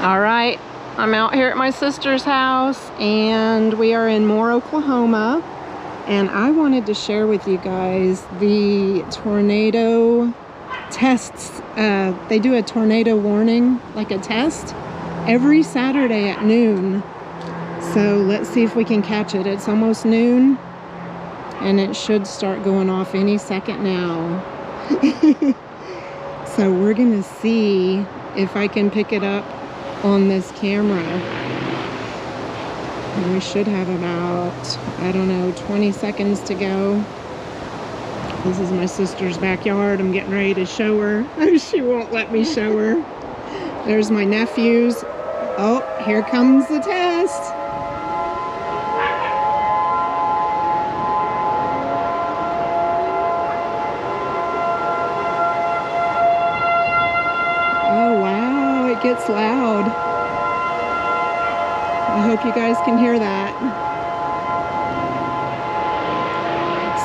All right, I'm out here at my sister's house and we are in Moore, Oklahoma. And I wanted to share with you guys the tornado tests. They do a tornado warning, like a test, every Saturday at noon. So let's see if we can catch it. It's almost noon and it should start going off any second now. So we're gonna see if I can pick it up on this camera. And we should have about, I don't know, 20 seconds to go. This is my sister's backyard. I'm getting ready to show her. She won't let me show her. There's my nephews. Oh, here comes the test. Oh, wow, it gets loud. I hope you guys can hear that.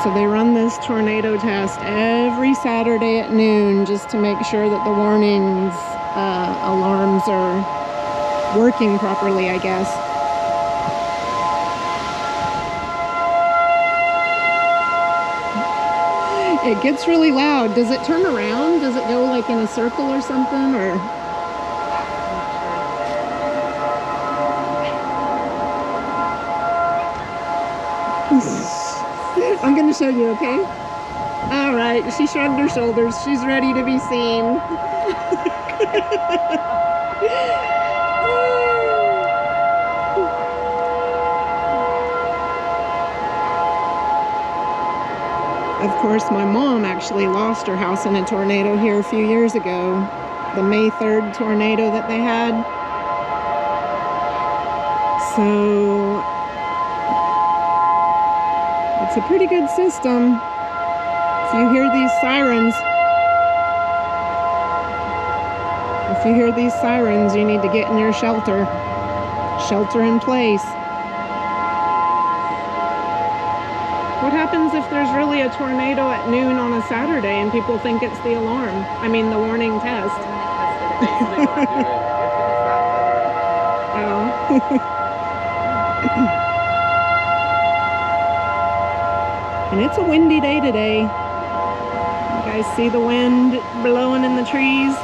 So they run this tornado test every Saturday at noon just to make sure that the warnings, alarms are working properly, I guess. It gets really loud. Does it turn around? Does it go like in a circle or something, or? I'm gonna show you, okay? All right, she shrugged her shoulders. She's ready to be seen. Of course, my mom actually lost her house in a tornado here a few years ago. The May 3rd tornado that they had. So it's a pretty good system. If you hear these sirens, you need to get in your shelter. Shelter in place. What happens if there's really a tornado at noon on a Saturday and people think it's the alarm? I mean, the warning test. Oh. And it's a windy day today. You guys see the wind blowing in the trees?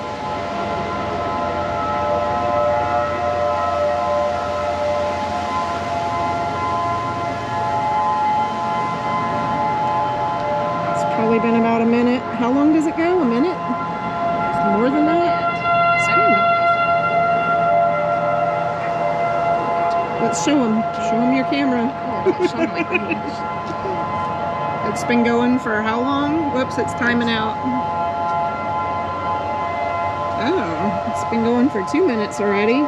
It's probably been about a minute. How long does it go? A minute? More than that? Let's show them. Show them your camera. It's been going for how long? Whoops, it's timing out. Oh, it's been going for 2 minutes already.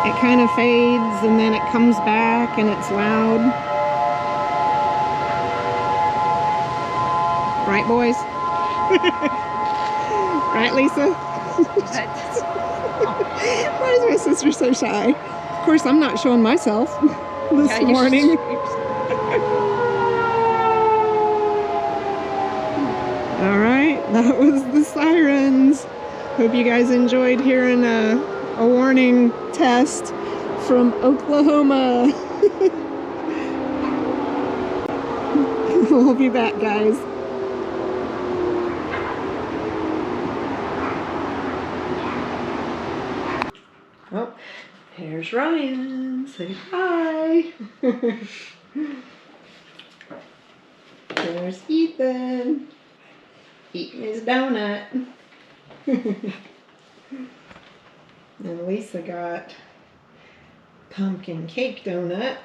It kind of fades and then it comes back and it's loud. Right, boys? Right, Lisa? Why is my sister so shy? Of course, I'm not showing myself this morning. All right, that was the Sirens. Hope you guys enjoyed hearing a warning test from Oklahoma. We'll be back, guys. Oh, here's Ryan. Say hi. There's Ethan eating his donut. And Lisa got pumpkin cake donut.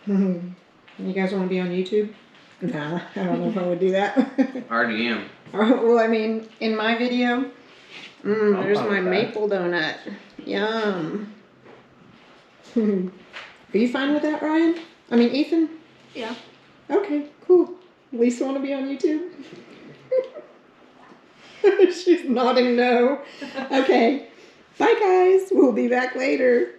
You guys want to be on YouTube? Nah, I don't know if I would do that. Already am. Well, I mean, in my video. There's my maple donut. Yum. Are you fine with that, Ryan? I mean, Ethan? Yeah. Okay, cool. Lisa want to be on YouTube? She's nodding no. Okay. Bye, guys. We'll be back later.